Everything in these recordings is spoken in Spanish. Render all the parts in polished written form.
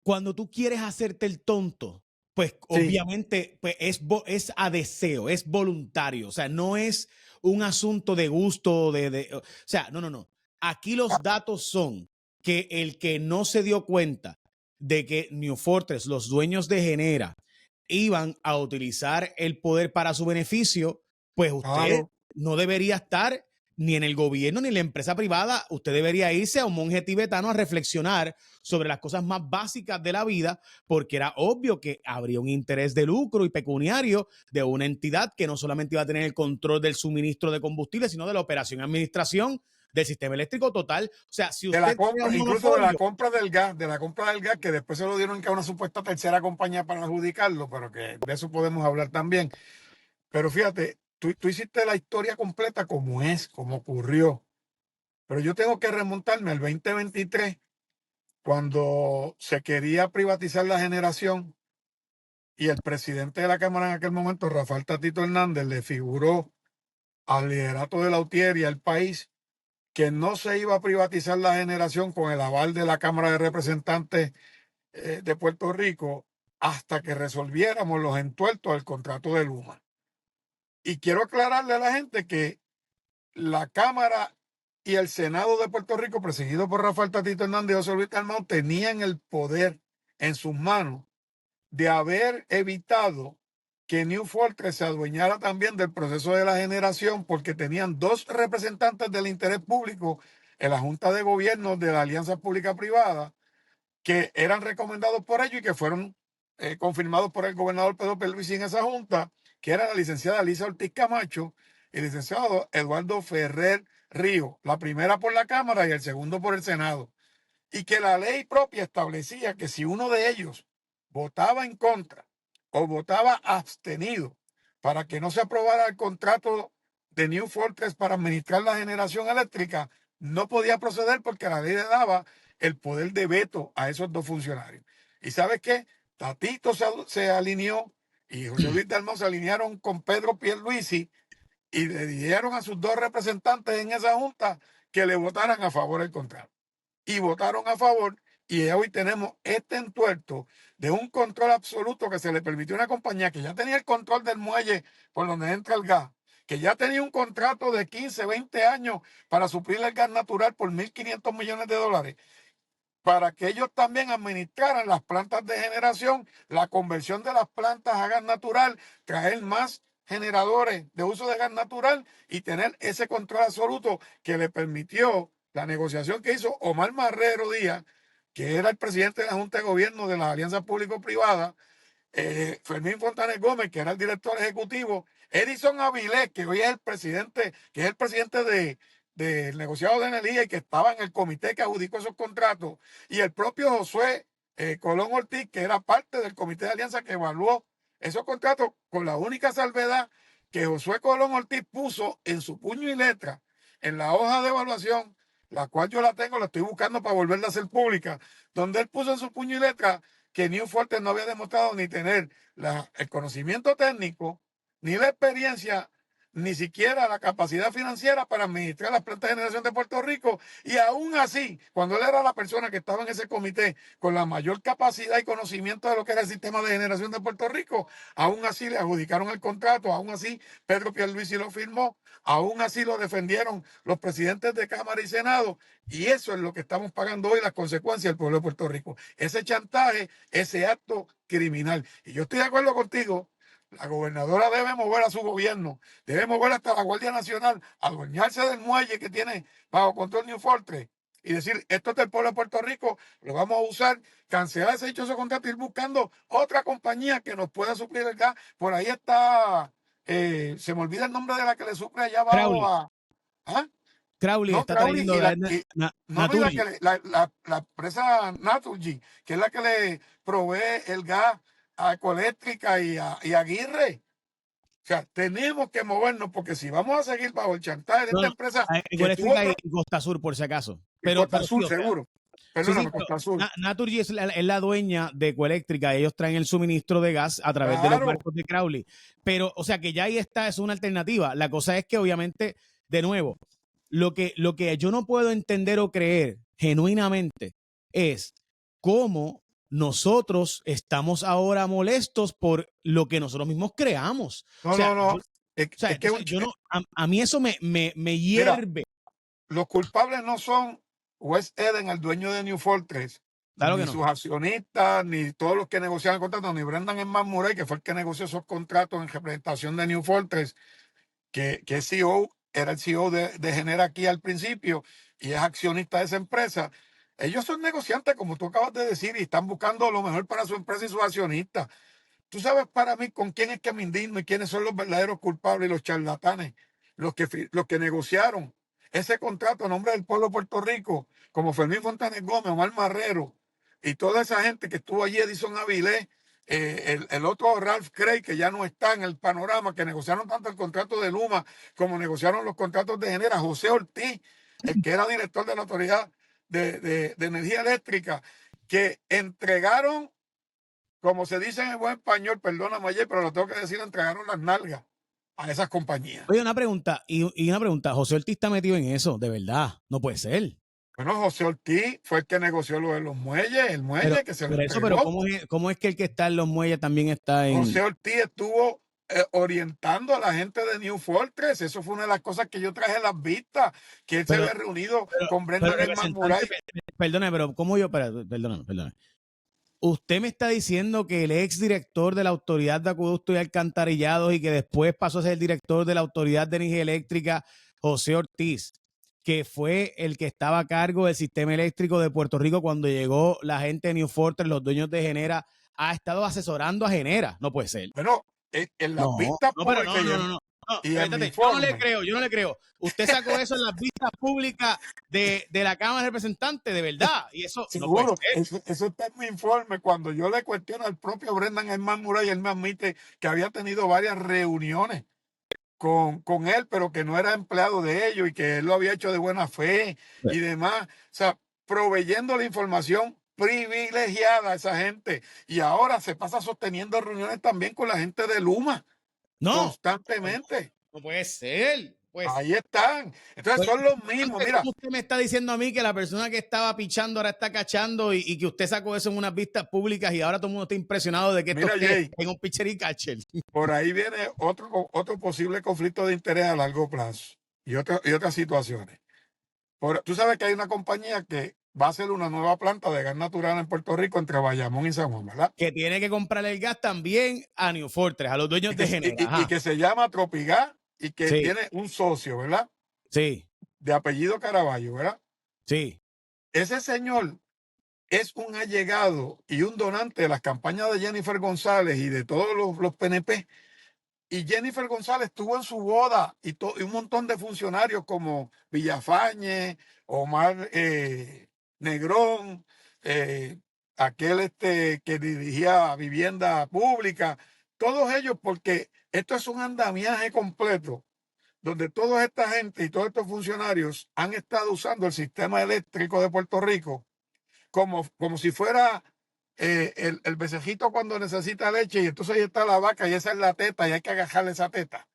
cuando tú quieres hacerte el tonto, pues Sí. obviamente pues es a deseo, es voluntario, o sea, no es un asunto de gusto, o sea, no. Aquí los datos son que el que no se dio cuenta de que New Fortress, los dueños de Genera, iban a utilizar el poder para su beneficio, pues usted Claro. no debería estar ni en el gobierno ni en la empresa privada. Usted debería irse a un monje tibetano a reflexionar sobre las cosas más básicas de la vida, porque era obvio que habría un interés de lucro y pecuniario de una entidad que no solamente iba a tener el control del suministro de combustible, sino de la operación y administración del sistema eléctrico total. O sea, si De la usted crea compra, un incluso de la monopolio, compra del gas, que después se lo dieron que a una supuesta tercera compañía para adjudicarlo, pero que de eso podemos hablar también. Pero fíjate, tú hiciste la historia completa como es, como ocurrió. Pero yo tengo que remontarme al 2023, cuando se quería privatizar la generación y el presidente de la Cámara en aquel momento, Rafael Tatito Hernández, le figuró al liderato de la UTIER y al país que no se iba a privatizar la generación con el aval de la Cámara de Representantes de Puerto Rico hasta que resolviéramos los entuertos del contrato de Luma. Y quiero aclararle a la gente que la Cámara y el Senado de Puerto Rico, presidido por Rafael Tatito Hernández y José Luis Dalmau, tenían el poder en sus manos de haber evitado que New Fortress se adueñara también del proceso de la generación, porque tenían dos representantes del interés público en la Junta de Gobierno de la Alianza Pública-Privada, que eran recomendados por ellos y que fueron confirmados por el gobernador Pedro Pierluisi en esa junta, que era la licenciada Lisa Ortiz Camacho y el licenciado Eduardo Ferrer Río, la primera por la Cámara y el segundo por el Senado, y que la ley propia establecía que si uno de ellos votaba en contra o votaba abstenido para que no se aprobara el contrato de New Fortress para administrar la generación eléctrica, no podía proceder porque la ley le daba el poder de veto a esos dos funcionarios. ¿Y sabes qué? Tatito se alineó y José Luis Dalmau se alinearon con Pedro Pierluisi y le dijeron a sus dos representantes en esa junta que le votaran a favor del contrato. Y votaron a favor, y hoy tenemos este entuerto de un control absoluto que se le permitió a una compañía que ya tenía el control del muelle por donde entra el gas, que ya tenía un contrato de 15, 20 años para suplir el gas natural por 1.500 millones de dólares, para que ellos también administraran las plantas de generación, la conversión de las plantas a gas natural, traer más generadores de uso de gas natural y tener ese control absoluto que le permitió la negociación que hizo Omar Marrero Díaz, que era el presidente de la Junta de Gobierno de las alianzas público-privadas, Fermín Fontanes Gómez, que era el director ejecutivo, Edison Avilés, que hoy es el presidente, que es el presidente del negociado de energía y que estaba en el comité que adjudicó esos contratos, y el propio Josué Colón Ortiz, que era parte del comité de alianza que evaluó esos contratos, con la única salvedad que Josué Colón Ortiz puso en su puño y letra, en la hoja de evaluación, la cual yo la tengo, la estoy buscando para volverla a hacer pública, donde él puso en su puño y letra que New Fortress no había demostrado ni tener el conocimiento técnico, ni la experiencia, ni siquiera la capacidad financiera para administrar las plantas de generación de Puerto Rico. Y aún así, cuando él era la persona que estaba en ese comité con la mayor capacidad y conocimiento de lo que era el sistema de generación de Puerto Rico, aún así le adjudicaron el contrato, aún así Pedro Pierluisi lo firmó, aún así lo defendieron los presidentes de Cámara y Senado. Y eso es lo que estamos pagando hoy, las consecuencias del pueblo de Puerto Rico. Ese chantaje, ese acto criminal. Y yo estoy de acuerdo contigo. La gobernadora debe mover a su gobierno, debe mover hasta la Guardia Nacional, adueñarse del muelle que tiene bajo control New Fortress y decir, esto es del pueblo de Puerto Rico, lo vamos a usar, cancelar ese dichoso contrato y ir buscando otra compañía que nos pueda suplir el gas. Por ahí está, se me olvida el nombre de la que le suple allá abajo Crowley, a... ¿Ah? Crowley No, está Crowley trayendo no, no, y Naturgy. la empresa Naturgy, que es la que le provee el gas a Ecoeléctrica y a Aguirre. O sea, tenemos que movernos porque si vamos a seguir bajo el chantaje de No, esta no, empresa que tuvo Ecoeléctrica y Costa Sur, por si acaso. y Costa Pero sí, Azul, o sea, seguro. sí, Perdóname, pero Costa Azul. Naturgy es la dueña de Ecoeléctrica. Ellos traen el suministro de gas a través de los Claro, barcos de Crowley. Pero, o sea, que ya ahí está, es una alternativa. La cosa es que, obviamente, de nuevo, lo que yo no puedo entender o creer genuinamente es cómo nosotros estamos ahora molestos por lo que nosotros mismos creamos. No, O sea, no, no. o sea, Es que entonces yo no, a mí eso me mira, hierve. los culpables no son Wes Eden, el dueño de New Fortress, Claro que ni no. sus accionistas, ni todos los que negociaron el contrato, ni Brendan Herman Murray, que fue el que negoció esos contratos en representación de New Fortress, que es CEO, era el CEO de Genera aquí al principio y es accionista de esa empresa. Ellos son negociantes, como tú acabas de decir, y están buscando lo mejor para su empresa y sus accionistas. Tú sabes para mí con quién es que me indigno y quiénes son los verdaderos culpables y los charlatanes, los que negociaron ese contrato a nombre del pueblo de Puerto Rico, como Fermín Fontanes Gómez, Omar Marrero y toda esa gente que estuvo allí, Edison Avilés, el otro Ralph Craig, que ya no está en el panorama, que negociaron tanto el contrato de Luma como negociaron los contratos de Genera, José Ortiz, el que era director de la Autoridad de Energía Eléctrica, que entregaron, como se dice en el buen español, perdóname, ayer, pero lo tengo que decir, entregaron las nalgas a esas compañías. Oye, una pregunta, y una pregunta, José Ortiz está metido en eso, de verdad, no puede ser. Bueno, José Ortiz fue el que negoció lo de los muelles, el muelle Pero, que se le por eso, pero entregó. ¿cómo es que el que está en los muelles también está José en... Ortiz estuvo orientando a la gente de New Fortress. Eso fue una de las cosas que yo traje en las vistas, que él se Pero, había reunido pero, con pero Brendan Herman representante, Murray. perdone, pero ¿cómo yo? Perdóname. Usted me está diciendo que el ex director de la Autoridad de Acueductos y Alcantarillados y que después pasó a ser el director de la Autoridad de Energía Eléctrica, José Ortiz, que fue el que estaba a cargo del sistema eléctrico de Puerto Rico cuando llegó la gente de New Fortress, los dueños de Genera, ha estado asesorando a Genera. No puede ser. Bueno, en las No, vistas no, pero no, públicas no, no, no. No, y en mi espérate, informe. yo no le creo. Usted sacó eso en las vistas públicas de la Cámara de Representantes, de verdad. Y eso no puede Seguro, ser. eso está en mi informe. Cuando yo le cuestiono al propio Brendan Herman Murray, él me admite que había tenido varias reuniones con él, pero que no era empleado de ellos y que él lo había hecho de buena fe y demás. O sea, proveyendo la información privilegiada a esa gente. Y ahora se pasa sosteniendo reuniones también con la gente de Luma No, constantemente. no puede ser. Pues, Ahí están. Entonces son los mismos. Mira, ¿cómo usted me está diciendo a mí que la persona que estaba pichando ahora está cachando y que usted sacó eso en unas vistas públicas y ahora todo el mundo está impresionado de que esto mira, esté Jay, en un pitcher y catcher? por ahí viene otro posible conflicto de interés a largo plazo y otras situaciones. Tú sabes que hay una compañía que va a hacer una nueva planta de gas natural en Puerto Rico entre Bayamón y San Juan, ¿verdad? Que tiene que comprarle el gas también a New Fortress, a los dueños de Genera. Y Ajá. que se llama Tropigas y que Sí, tiene un socio, ¿verdad? sí, De apellido Caraballo, ¿verdad? sí. Ese señor es un allegado y un donante de las campañas de Jennifer González y de todos los PNP. Y Jennifer González estuvo en su boda y un montón de funcionarios como Villafañe, Omar Negrón, aquel que dirigía vivienda pública, todos ellos, porque esto es un andamiaje completo donde toda esta gente y todos estos funcionarios han estado usando el sistema eléctrico de Puerto Rico como si fuera el becejito cuando necesita leche y entonces ahí está la vaca y esa es la teta y hay que agajarle esa teta.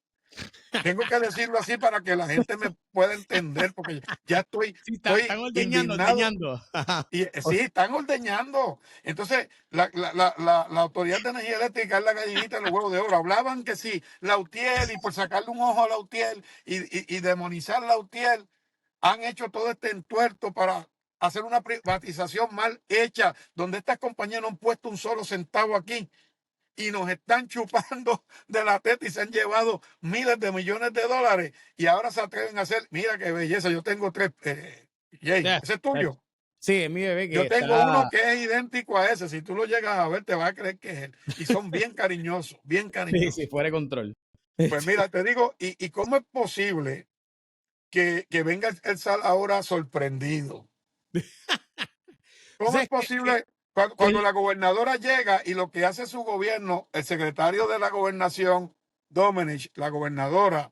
Tengo que decirlo así para que la gente me pueda entender porque ya Sí, estoy están ordeñando, indignado. ordeñando. Y sí, están ordeñando. Entonces, la Autoridad de Energía Eléctrica es la gallinita de los huevos de oro. Hablaban que sí, Lautier, y por sacarle un ojo a Lautier y demonizar a Lautier, han hecho todo este entuerto para hacer una privatización mal hecha, donde estas compañías no han puesto un solo centavo aquí y nos están chupando de la teta y se han llevado miles de millones de dólares y ahora se atreven a hacer, mira qué belleza, yo tengo tres, Jay, Ya, ese es ya. tuyo. Sí, es mi bebé que Yo tengo uno está. que es idéntico a ese, si tú lo llegas a ver te vas a creer que es él. Y son bien cariñosos, bien Sí, sí, cariñosos. fuera de control. Pues mira, te digo, ¿y cómo es posible que venga el SAL ahora sorprendido? ¿Cómo es Entonces, posible cuando la gobernadora llega y lo que hace su gobierno, el secretario de la gobernación, Domenech, la gobernadora,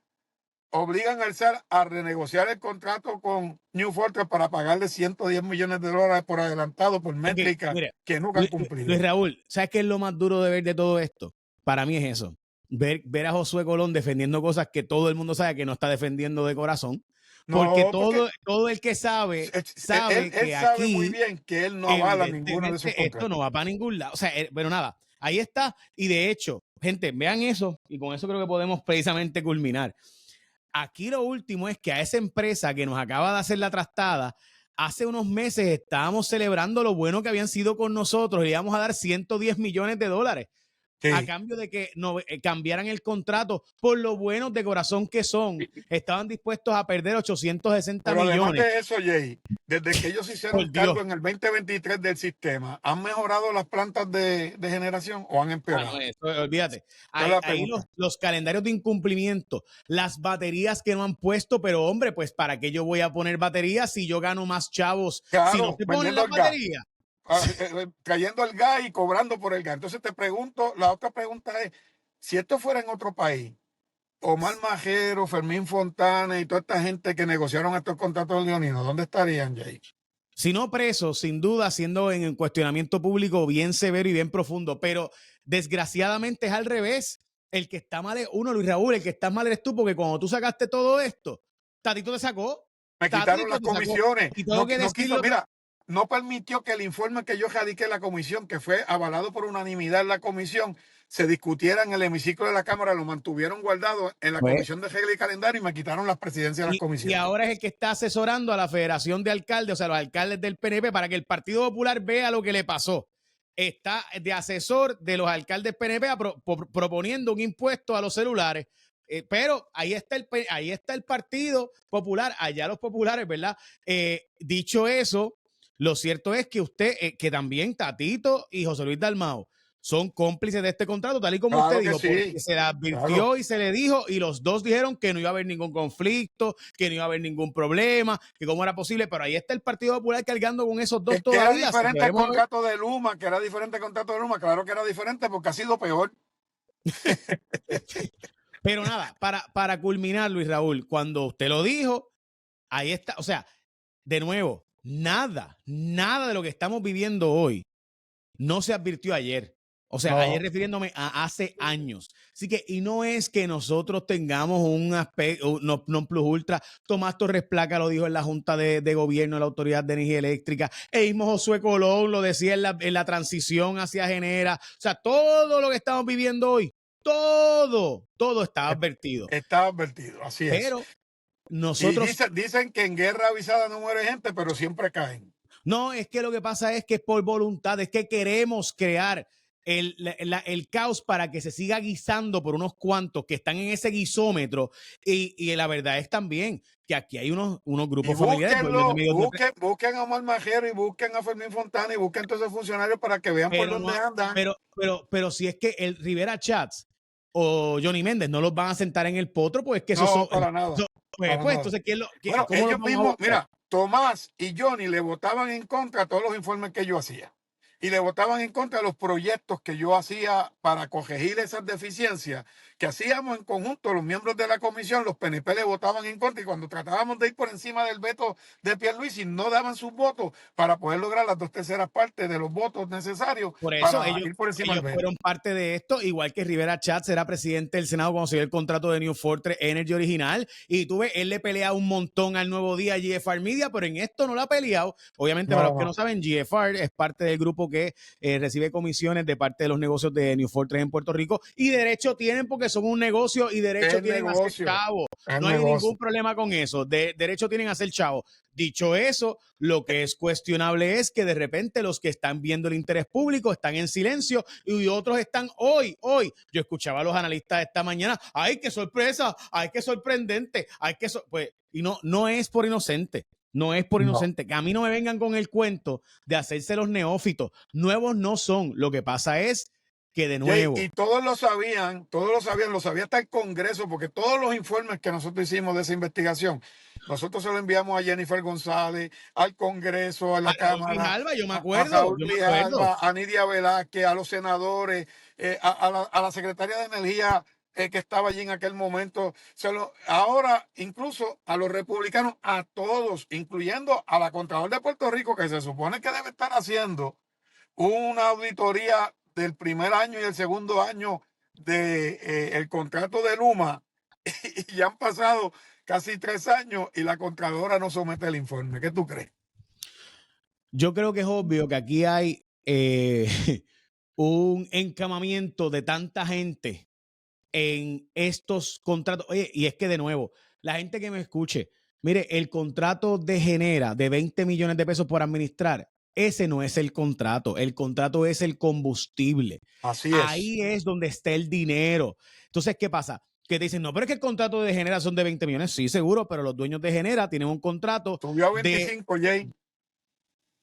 obligan al SAR a renegociar el contrato con New Fortress para pagarle 110 millones de dólares por adelantado por métricas mire, que nunca han cumplido? Luis Raúl, ¿sabes qué es lo más duro de ver de todo esto? Para mí es eso. Ver a Josué Colón defendiendo cosas que todo el mundo sabe que no está defendiendo de corazón. porque No, porque todo el que sabe, sabe él que sabe muy aquí bien que él no avala ninguno de esos evidentemente esto contratos. no va para ningún lado. O sea, bueno, nada, ahí está. Y de hecho, gente, vean eso y con eso creo que podemos precisamente culminar. Aquí lo último es que a esa empresa que nos acaba de hacer la trastada, hace unos meses estábamos celebrando lo bueno que habían sido con nosotros y le íbamos a dar 110 millones de dólares a Sí. cambio de que no, cambiaran el contrato por lo buenos de corazón que son. Estaban dispuestos a perder 860 Pero además millones. de eso, Jay, desde que ellos se hicieron Por Dios. cargo en el 2023 del sistema, ¿han mejorado las plantas de generación o han Ah, no, empeorado? eso, olvídate. Esa es Ahí, la ahí pregunta. los calendarios de incumplimiento, las baterías que no han puesto, pero hombre, pues ¿para qué yo voy a poner baterías si yo gano más chavos si no Claro, se ponen vendiendo las el gas, baterías? trayendo el gas y cobrando por el gas. Entonces te pregunto, la otra pregunta es, si esto fuera en otro país, Omar Majero, Fermín Fontana y toda esta gente que negociaron estos contratos leoninos, ¿dónde estarían, Jay? Si no presos, sin duda, siendo en el cuestionamiento público bien severo y bien profundo, pero desgraciadamente es al revés. El que está mal es uno, Luis Raúl, el que está mal eres tú, porque cuando tú sacaste todo esto, Tatito te sacó, Me quitaron Tatito las te sacó. comisiones, Y tengo no, que no quiso, decirlo, mira, no permitió que el informe que yo radiqué en la comisión, que fue avalado por unanimidad en la comisión, se discutiera en el hemiciclo de la Cámara, lo mantuvieron guardado en la pues, comisión de regla y calendario y me quitaron las presidencias de las y comisiones. ahora es el que está asesorando a la Federación de Alcaldes, o sea, los alcaldes del PNP, para que el Partido Popular vea lo que le pasó. Está de asesor de los alcaldes PNP proponiendo un impuesto a los celulares. Pero ahí está el Partido Popular, allá los populares, ¿verdad? Dicho eso, lo cierto es que usted, que también Tatito y José Luis Dalmau son cómplices de este contrato, tal y como usted Claro que dijo, porque sí, se le claro. advirtió y se le dijo, y los dos dijeron que no iba a haber ningún conflicto, que no iba a haber ningún problema, que cómo era posible, pero ahí está el Partido Popular cargando con esos dos Que era todavía, así que diferente el veremos a ver. contrato de Luma, que era diferente el contrato de Luma, claro que era diferente porque ha sido peor. Pero nada, para culminar, Luis Raúl, cuando usted lo dijo, ahí está, o sea, de nuevo, nada de lo que estamos viviendo hoy no se advirtió ayer. O sea, ayer No, refiriéndome a hace años. Así que, y no es que nosotros tengamos un aspecto, no plus ultra. Tomás Torres Placa lo dijo en la Junta de Gobierno de la Autoridad de Energía Eléctrica. E mismo Josué Colón lo decía en la transición hacia Genera. O sea, todo lo que estamos viviendo hoy, todo está advertido. está advertido, así es. Pero Y nosotros dicen que en guerra avisada no muere gente, pero siempre caen. no, es que lo que pasa es que es por voluntad, es que queremos crear el caos para que se siga guisando por unos cuantos que están en ese guisómetro. Y la verdad es también que aquí hay unos Y grupos familiares, dueños de búsquenlo, medios de busquen a Omar Majero y busquen a Fermín Fontana y busquen a todos esos funcionarios para que vean por pero dónde no, andan. pero si es que el Rivera Chats o Johnny Méndez no los van a sentar en el potro, pues que eso No, son, para nada, para pues nada. entonces, Bueno, ¿cómo los ellos vamos a mismos, buscar? mira, Tomás y Johnny le votaban en contra a todos los informes que yo hacía. Y le votaban en contra de los proyectos que yo hacía para corregir esas deficiencias que hacíamos en conjunto los miembros de la comisión. Los PNP le votaban en contra y cuando tratábamos de ir por encima del veto de Pierluisi no daban sus votos para poder lograr las 2/3 partes de los votos necesarios Por eso para ir por encima del ellos veto. fueron parte de esto, igual que Rivera Chats era presidente del Senado cuando se dio el contrato de New Fortress Energy original. Y tuve, él le pelea un montón al Nuevo Día GFR Media, pero en esto no lo ha peleado. Obviamente, para No, los que no no, saben, GFR es parte del grupo que recibe comisiones de parte de los negocios de New Fortress en Puerto Rico. Y derecho tienen porque son un negocio y derecho es tienen a ser negocio, chavo. es No hay negocio. ningún problema con eso. Derecho tienen a ser chavo. Dicho eso, lo que es cuestionable es que de repente los que están viendo el interés público están en silencio y otros están hoy. Yo escuchaba a los analistas esta mañana, ¡ay, qué sorpresa! ¡Ay, qué sorprendente! Pues, y no es por inocente. No es por No. inocente. Que a mí no me vengan con el cuento de hacerse los neófitos. Nuevos no son. Lo que pasa es que de Y nuevo, todos lo sabía hasta el Congreso, porque todos los informes que nosotros hicimos de esa investigación, nosotros se lo enviamos a Jennifer González, al Congreso, a a la Raúl Cámara, Grijalva, yo me a acuerdo, Raúl yo me acuerdo. Grijalva, a Nidia Velázquez, a los senadores, a la secretaria de Energía que estaba allí en aquel momento. Ahora, incluso a los republicanos, a todos, incluyendo a la Contralor de Puerto Rico, que se supone que debe estar haciendo una auditoría del primer año y el segundo año de el contrato de Luma y ya han pasado casi 3 años y la Contralora no somete el informe. ¿Qué tú crees? Yo creo que es obvio que aquí hay un encamamiento de tanta gente en estos contratos. Oye, y es que de nuevo, la gente que me escuche, mire, el contrato de Genera de 20 millones de pesos por administrar, ese no es el contrato es el combustible. Así es. Ahí es donde está el dinero. Entonces, ¿qué pasa? Que te dicen, no, pero es que el contrato de Genera son de 20 millones. Sí, seguro, pero los dueños de Genera tienen un contrato Subió a de 25, Jay.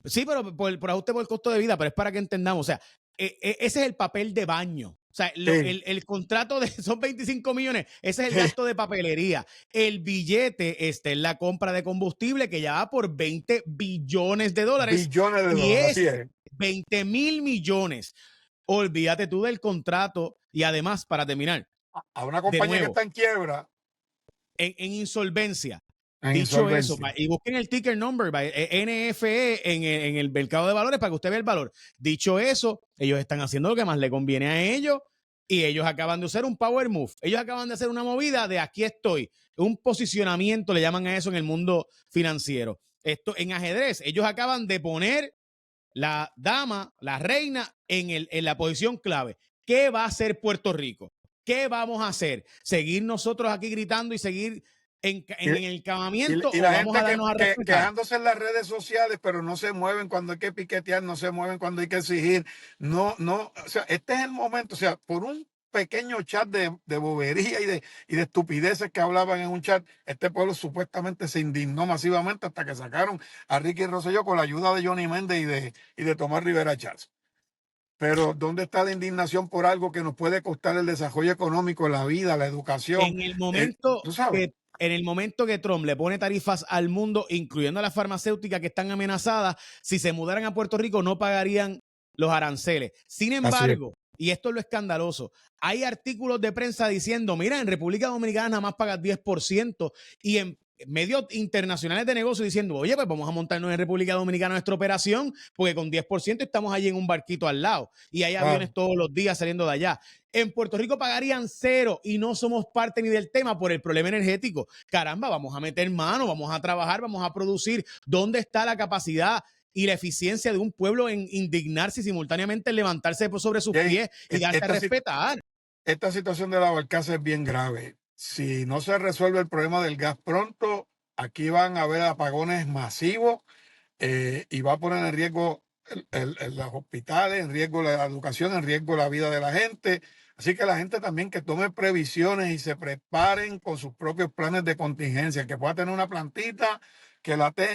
sí, pero por ajuste por el costo de vida, pero es para que entendamos. O sea, ese es el papel de baño. O sea, Sí. el contrato de son 25 millones, ese es el gasto de papelería. El billete está en la compra de combustible que ya va por 20 billones de dólares Billones de y dólares, así es es. 20,000 millones. Olvídate tú del contrato y además, para terminar, A una de compañía que nuevo, está en quiebra, en insolvencia. en Dicho eso, insolvencia. y busquen el ticker number, NFE en el mercado de valores para que usted vea el valor. Dicho eso, ellos están haciendo lo que más le conviene a ellos y ellos acaban de hacer un power move. Ellos acaban de hacer una movida de aquí estoy. Un posicionamiento, le llaman a eso en el mundo financiero. Esto en ajedrez, ellos acaban de poner la dama, la reina, en la posición clave. ¿Qué va a hacer Puerto Rico? ¿Qué vamos a hacer? ¿Seguir nosotros aquí gritando y seguir en el encamamiento Y o la vamos a gente darnos a respetar? quejándose en las redes sociales, pero no se mueven cuando hay que piquetear, no se mueven cuando hay que exigir. No, no, o sea, este es el momento, o sea, por un pequeño chat de bobería y de estupideces que hablaban en un chat, este pueblo supuestamente se indignó masivamente hasta que sacaron a Ricky Rosselló con la ayuda de Johnny Méndez y de Tomás Rivera Chávez. Pero ¿dónde está la indignación por algo que nos puede costar el desarrollo económico, la vida, la educación? En el momento ¿Tú sabes? que Trump le pone tarifas al mundo, incluyendo a las farmacéuticas que están amenazadas, si se mudaran a Puerto Rico no pagarían los aranceles. Sin Así es. embargo, y esto es lo escandaloso, hay artículos de prensa diciendo, mira, en República Dominicana nada más pagas 10% y en medios internacionales de negocio diciendo, oye, pues vamos a montarnos en República Dominicana nuestra operación porque con 10% estamos allí en un barquito al lado y hay aviones todos los días saliendo de allá. En Puerto Rico pagarían cero y no somos parte ni del tema por el problema energético. Caramba, vamos a meter mano, vamos a trabajar, vamos a producir. ¿Dónde está la capacidad y la eficiencia de un pueblo en indignarse y simultáneamente levantarse sobre sus Jay, pies y darse a respetar? esta situación de la barcaza es bien grave. Si no se resuelve el problema del gas pronto, aquí van a haber apagones masivos y va a poner en riesgo los hospitales, en riesgo la educación, en riesgo la vida de la gente. Así que la gente también que tome previsiones y se preparen con sus propios planes de contingencia, que pueda tener una plantita,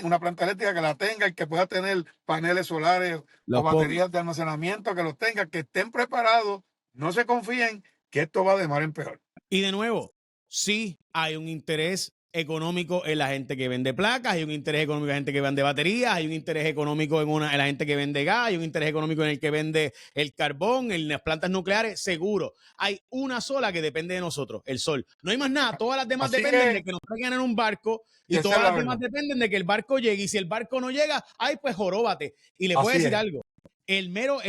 una planta eléctrica que la tenga, y que pueda tener paneles solares o Los pongo. baterías de almacenamiento que los tenga, que estén preparados, no se confíen que esto va de mal en peor. Y de nuevo, sí hay un interés económico en la gente que vende placas, hay un interés económico en la gente que vende baterías, hay un interés económico en la gente que vende gas, hay un interés económico en el que vende el carbón, en las plantas nucleares, seguro. Hay una sola que depende de nosotros, el sol. No hay más nada, todas las demás Así dependen es, de que nos traigan en un barco y esa es todas la las demás verdad. dependen de que el barco llegue y si el barco no llega, ay, pues joróbate. Y le voy a Así decir es. algo, el mero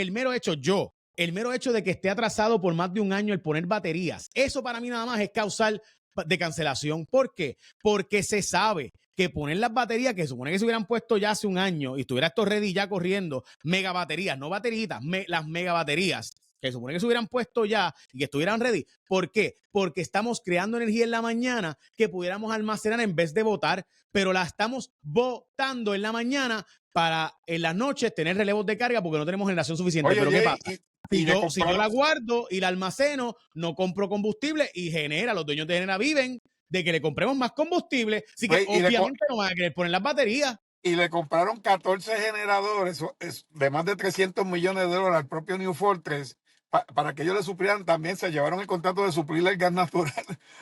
hecho de que esté atrasado por más de un año el poner baterías, eso para mí nada más es causal de cancelación. ¿Por qué? Porque se sabe que poner las baterías que se supone que se hubieran puesto ya hace un año y estuviera esto ready ya corriendo, mega baterías, no bateritas, las mega baterías que se supone que se hubieran puesto ya y que estuvieran ready. ¿Por qué? Porque estamos creando energía en la mañana que pudiéramos almacenar en vez de botar, pero la estamos botando en la mañana para en las noches tener relevos de carga porque no tenemos generación suficiente. Oye, Pero ¿qué Jay, pasa? y le Si yo la compraron, guardo y la almaceno, no compro combustible y genera, los dueños de Genera viven de que le compremos más combustible. Así que oye, obviamente no van a querer poner las baterías. y le compraron 14 generadores de más de 300 millones de dólares al propio New Fortress para que ellos le suplieran. También se llevaron el contrato de suplirle el gas natural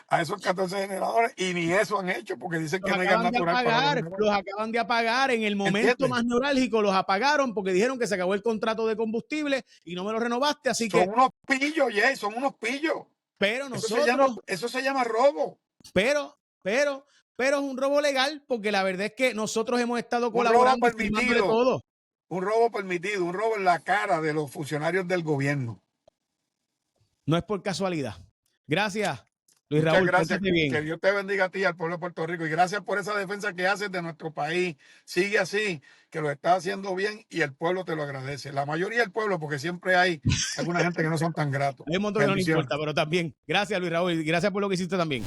a esos 14 generadores y ni eso han hecho porque dicen que no hay gas natural para los generadores. Los acaban de apagar en el momento ¿Entiendes? más neurálgico, los apagaron porque dijeron que se acabó el contrato de combustible y no me lo renovaste, así Son que, unos pillos, Jay, son unos pillos. pero nosotros, Eso se llama robo. pero, pero, pero es un robo legal porque la verdad es que nosotros hemos estado Un robo colaborando y firmándole permitido. todo. Un robo permitido, un robo en la cara de los funcionarios del gobierno. No es por casualidad. Gracias. Luis Muchas Raúl, gracias. pórtate Que bien. Dios te bendiga a ti y al pueblo de Puerto Rico. Y gracias por esa defensa que haces de nuestro país. Sigue así, que lo estás haciendo bien y el pueblo te lo agradece. La mayoría del pueblo, porque siempre hay alguna gente que no son tan gratos. Hay un montón que no le Bendiciones. importa, pero también. Gracias, Luis Raúl, y gracias por lo que hiciste también.